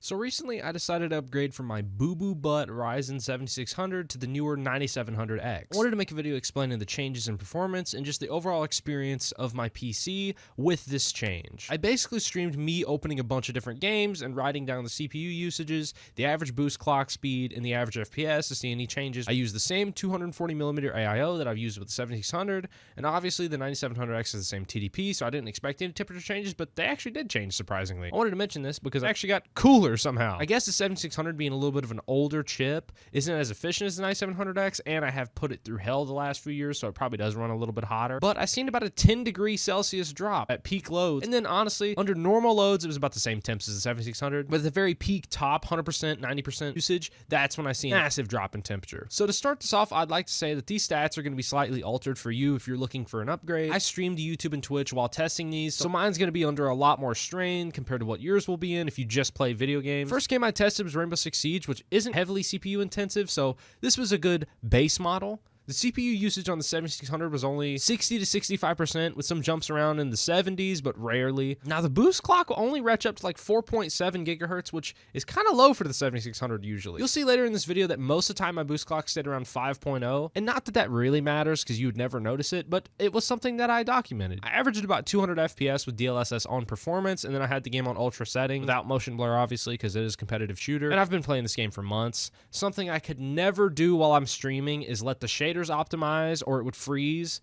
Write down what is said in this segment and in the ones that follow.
So recently I decided to upgrade from my boo-boo butt Ryzen 7600 to the newer 9700X. I wanted to make a video explaining the changes in performance and just the overall experience of my PC with this change. I basically streamed me opening a bunch of different games and writing down the CPU usages, the average boost clock speed, and the average FPS to see any changes. I used the same 240mm AIO that I've used with the 7600, and obviously the 9700X is the same TDP, so I didn't expect any temperature changes, but they actually did change surprisingly. I wanted to mention this because I actually got cooler somehow. I guess the 7600 being a little bit of an older chip isn't as efficient as the 9700X, and I have put it through hell the last few years, so it probably does run a little bit hotter. But I seen about a 10°C drop at peak loads, and then honestly, under normal loads, it was about the same temps as the 7600. But at the very peak top, 100%, 90% usage, that's when I see a massive drop in temperature. So to start this off, I'd like to say that these stats are going to be slightly altered for you if you're looking for an upgrade. I streamed to YouTube and Twitch while testing these, so mine's going to be under a lot more strain compared to what yours will be in if you just play video games. First game I tested was Rainbow Six Siege, which isn't heavily CPU intensive, so this was a good base model. The CPU usage on the 7600 was only 60 to 65%, with some jumps around in the 70s, but rarely. Now, the boost clock will only retch up to like 4.7 gigahertz, which is kind of low for the 7600 usually. You'll see later in this video that most of the time my boost clock stayed around 5.0, and not that that really matters because you would never notice it, but it was something that I documented. I averaged about 200 FPS with DLSS on performance, and then I had the game on ultra settings, without motion blur obviously, because it is a competitive shooter, and I've been playing this game for months. Something I could never do while I'm streaming is let the shaders optimize or it would freeze.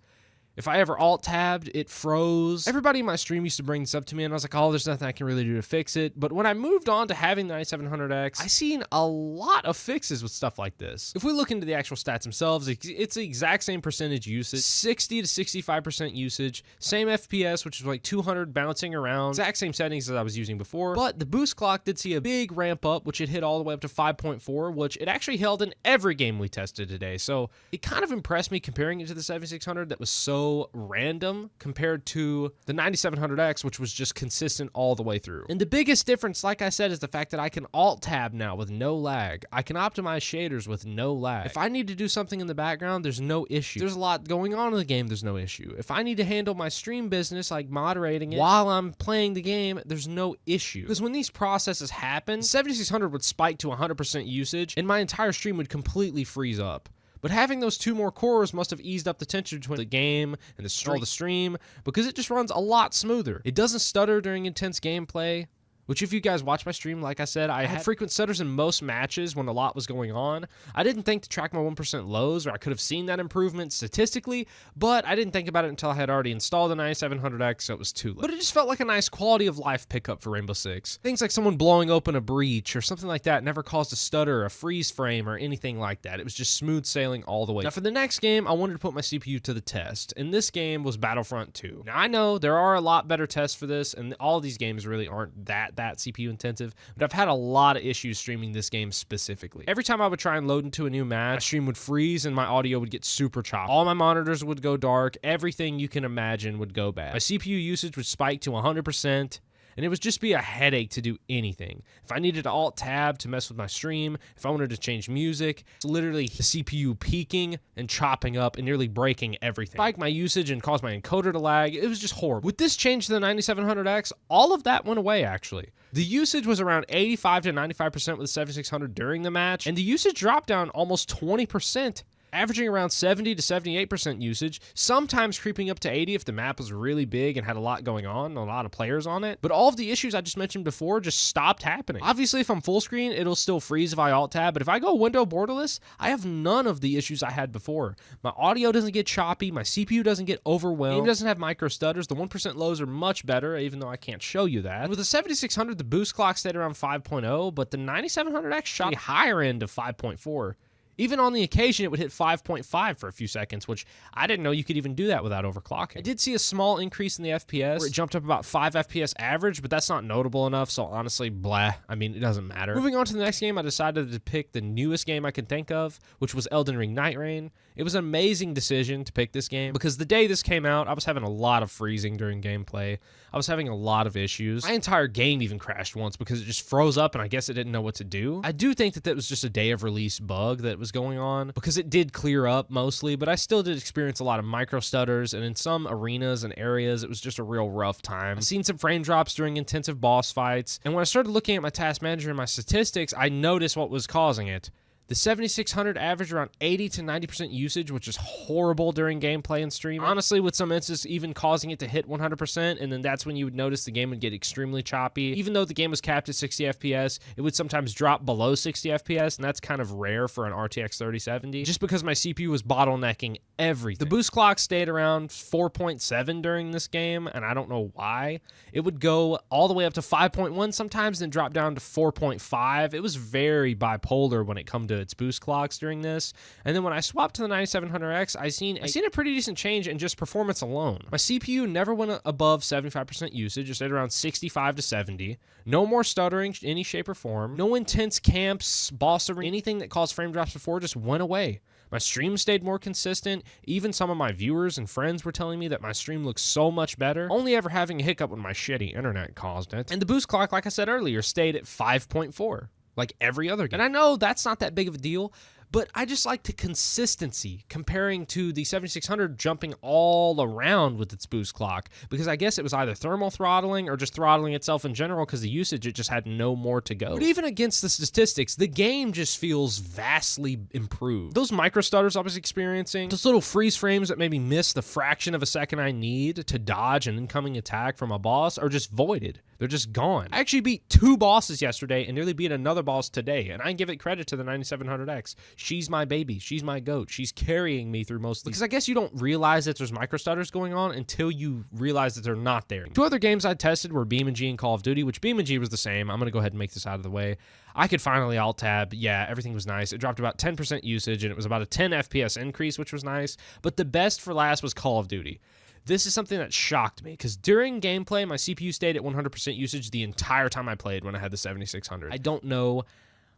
If I ever alt-tabbed, it froze. Everybody in my stream used to bring this up to me, and I was like, oh, there's nothing I can really do to fix it. But when I moved on to having the i700X, I seen a lot of fixes with stuff like this. If we look into the actual stats themselves, it's the exact same percentage usage, 60 to 65% usage, same FPS, which is like 200 bouncing around, exact same settings as I was using before. But the boost clock did see a big ramp up, which it hit all the way up to 5.4, which it actually held in every game we tested today. So it kind of impressed me comparing it to the 7600 that was so random compared to the 9700X, which was just consistent all the way through. And the biggest difference, like I said, is the fact that I can alt tab now with no lag. I can optimize shaders with no lag. If I need to do something in the background, there's no issue. There's a lot going on in the game, there's no issue. If I need to handle my stream business, like moderating it while I'm playing the game, there's no issue. Because when these processes happen, 7600 would spike to 100% usage, and my entire stream would completely freeze up. But having those two more cores must have eased up the tension between the game and the stream because it just runs a lot smoother. It doesn't stutter during intense gameplay, which if you guys watch my stream, like I said, I had frequent stutters in most matches when a lot was going on. I didn't think to track my 1% lows, or I could have seen that improvement statistically, but I didn't think about it until I had already installed the 9700X, so it was too late. But it just felt like a nice quality of life pickup for Rainbow Six. Things like someone blowing open a breach or something like that never caused a stutter, a freeze frame, or anything like that. It was just smooth sailing all the way. Now for the next game, I wanted to put my CPU to the test, and this game was Battlefront 2. Now I know there are a lot better tests for this, and all these games really aren't that CPU intensive, but I've had a lot of issues streaming this game specifically. Every time I would try and load into a new match, my stream would freeze and my audio would get super choppy. All my monitors would go dark, everything you can imagine would go bad. My CPU usage would spike to 100%, and it would just be a headache to do anything. If I needed to alt-tab to mess with my stream, if I wanted to change music, it's literally the CPU peaking and chopping up and nearly breaking everything. Spike my usage and cause my encoder to lag. It was just horrible. With this change to the 9700X, all of that went away actually. The usage was around 85 to 95% with the 7600 during the match, and the usage dropped down almost 20%. Averaging around 70 to 78% usage, sometimes creeping up to 80 if the map was really big and had a lot going on, a lot of players on it. But all of the issues I just mentioned before just stopped happening. Obviously, if I'm full screen, it'll still freeze if I alt-tab, but if I go window borderless, I have none of the issues I had before. My audio doesn't get choppy, my CPU doesn't get overwhelmed, game doesn't have micro stutters, the 1% lows are much better, even though I can't show you that. With the 7600, the boost clock stayed around 5.0, but the 9700X shot a higher end of 5.4. Even on the occasion, it would hit 5.5 for a few seconds, which I didn't know you could even do that without overclocking. I did see a small increase in the FPS, where it jumped up about 5 FPS average, but that's not notable enough, so honestly, blah. I mean, it doesn't matter. Moving on to the next game, I decided to pick the newest game I can think of, which was Elden Ring Night Rain. It was an amazing decision to pick this game, because the day this came out, I was having a lot of freezing during gameplay. I was having a lot of issues. My entire game even crashed once because it just froze up, and I guess it didn't know what to do. I do think that that was just a day of release bug that was was going on, because it did clear up mostly, but I still did experience a lot of micro stutters, and in some arenas and areas, it was just a real rough time. I've seen some frame drops during intensive boss fights, and when I started looking at my task manager and my statistics, I noticed what was causing it. The 7600 averaged around 80 to 90% usage, which is horrible during gameplay and streaming. Honestly, with some instances even causing it to hit 100%, and then that's when you would notice the game would get extremely choppy. Even though the game was capped at 60 FPS, it would sometimes drop below 60 FPS, and that's kind of rare for an RTX 3070, just because my CPU was bottlenecking everything. The boost clock stayed around 4.7 during this game, and I don't know why. It would go all the way up to 5.1 sometimes, then drop down to 4.5. It was very bipolar when it come to its boost clocks during this. And then when I swapped to the 9700X, I seen a pretty decent change in just performance alone. My CPU never went above 75% usage. It stayed around 65 to 70. No more stuttering in any shape or form. No intense camps, boss arena, anything that caused frame drops before just went away. My stream stayed more consistent. Even some of my viewers and friends were telling me that my stream looks so much better, only ever having a hiccup when my shitty internet caused it. And the boost clock, like I said earlier, stayed at 5.4. Like every other game. And I know that's not that big of a deal, but I just like the consistency comparing to the 7600 jumping all around with its boost clock, because I guess it was either thermal throttling or just throttling itself in general because the usage, it just had no more to go. But even against the statistics, the game just feels vastly improved. Those micro stutters I was experiencing, those little freeze frames that made me miss the fraction of a second I need to dodge an incoming attack from a boss, are just voided. They're just gone. I actually beat 2 bosses yesterday and nearly beat another boss today, and I give it credit to the 9700X. She's my baby. She's my goat. She's carrying me through most of these. Because I guess you don't realize that there's micro stutters going on until you realize that they're not there. 2 other games I tested were BeamNG and Call of Duty, which BeamNG was the same. I'm going to go ahead and make this out of the way. I could finally alt-tab. Yeah, everything was nice. It dropped about 10% usage, and it was about a 10 FPS increase, which was nice. But the best for last was Call of Duty. This is something that shocked me, because during gameplay, my CPU stayed at 100% usage the entire time I played when I had the 7600. I don't know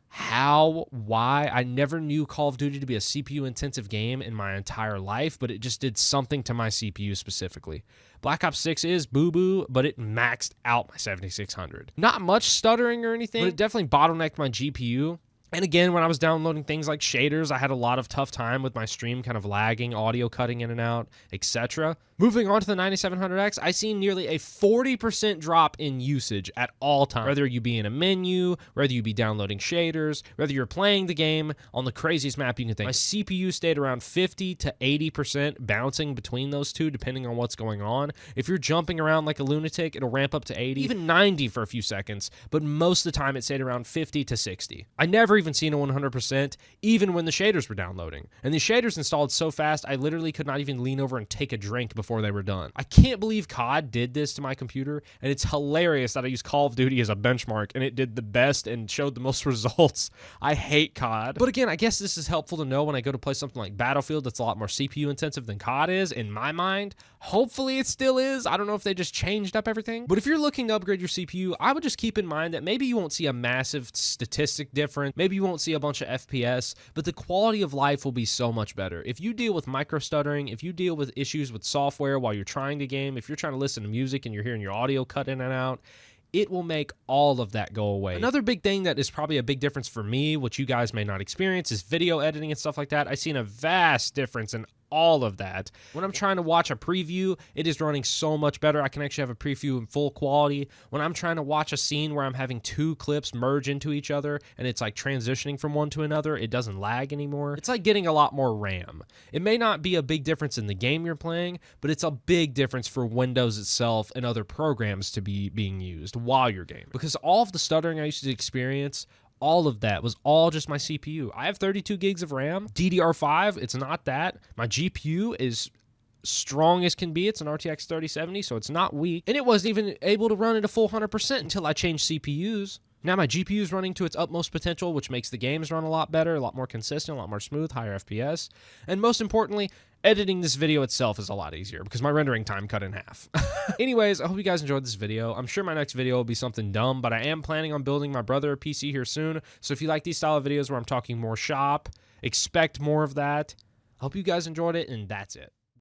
how, why. I never knew Call of Duty to be a CPU-intensive game in my entire life, but it just did something to my CPU specifically. Black Ops 6 is boo-boo, but it maxed out my 7600. Not much stuttering or anything, but it definitely bottlenecked my GPU. And again, when I was downloading things like shaders, I had a lot of tough time with my stream kind of lagging, audio cutting in and out, etc. Moving on to the 9700X, I seen nearly a 40% drop in usage at all times. Whether you be in a menu, whether you be downloading shaders, whether you're playing the game on the craziest map you can think. My CPU stayed around 50 to 80%, bouncing between those two depending on what's going on. If you're jumping around like a lunatic, it'll ramp up to 80, even 90 for a few seconds, but most of the time it stayed around 50 to 60. I never even seen a 100%, even when the shaders were downloading. And the shaders installed so fast, I literally could not even lean over and take a drink before they were done. I can't believe COD did this to my computer, and it's hilarious that I used Call of Duty as a benchmark, and it did the best and showed the most results. I hate COD. But again, I guess this is helpful to know when I go to play something like Battlefield that's a lot more CPU intensive than COD is, in my mind. Hopefully it still is. I don't know if they just changed up everything. But if you're looking to upgrade your CPU, I would just keep in mind that maybe you won't see a massive statistic difference. Maybe you won't see a bunch of FPS, but the quality of life will be so much better. If you deal with micro stuttering, if you deal with issues with software while you're trying to game, if you're trying to listen to music and you're hearing your audio cut in and out, it will make all of that go away. Another big thing that is probably a big difference for me, which you guys may not experience, is video editing and stuff like that. I've seen a vast difference in all of that. When I'm trying to watch a preview, it is running so much better. I can actually have a preview in full quality. When I'm trying to watch a scene where I'm having 2 clips merge into each other and it's like transitioning from one to another, it doesn't lag anymore. It's like getting a lot more RAM. It may not be a big difference in the game you're playing, but it's a big difference for Windows itself and other programs to be being used while you're gaming. Because all of the stuttering I used to experience, all of that was all just my CPU. I have 32 gigs of RAM. DDR5, it's not that. My GPU is strong as can be. It's an RTX 3070, so it's not weak. And it wasn't even able to run at a full 100% until I changed CPUs. Now my GPU is running to its utmost potential, which makes the games run a lot better, a lot more consistent, a lot more smooth, higher FPS. And most importantly, editing this video itself is a lot easier because my rendering time cut in half. Anyways, I hope you guys enjoyed this video. I'm sure my next video will be something dumb, but I am planning on building my brother a PC here soon. So if you like these style of videos where I'm talking more shop, expect more of that. I hope you guys enjoyed it, and that's it.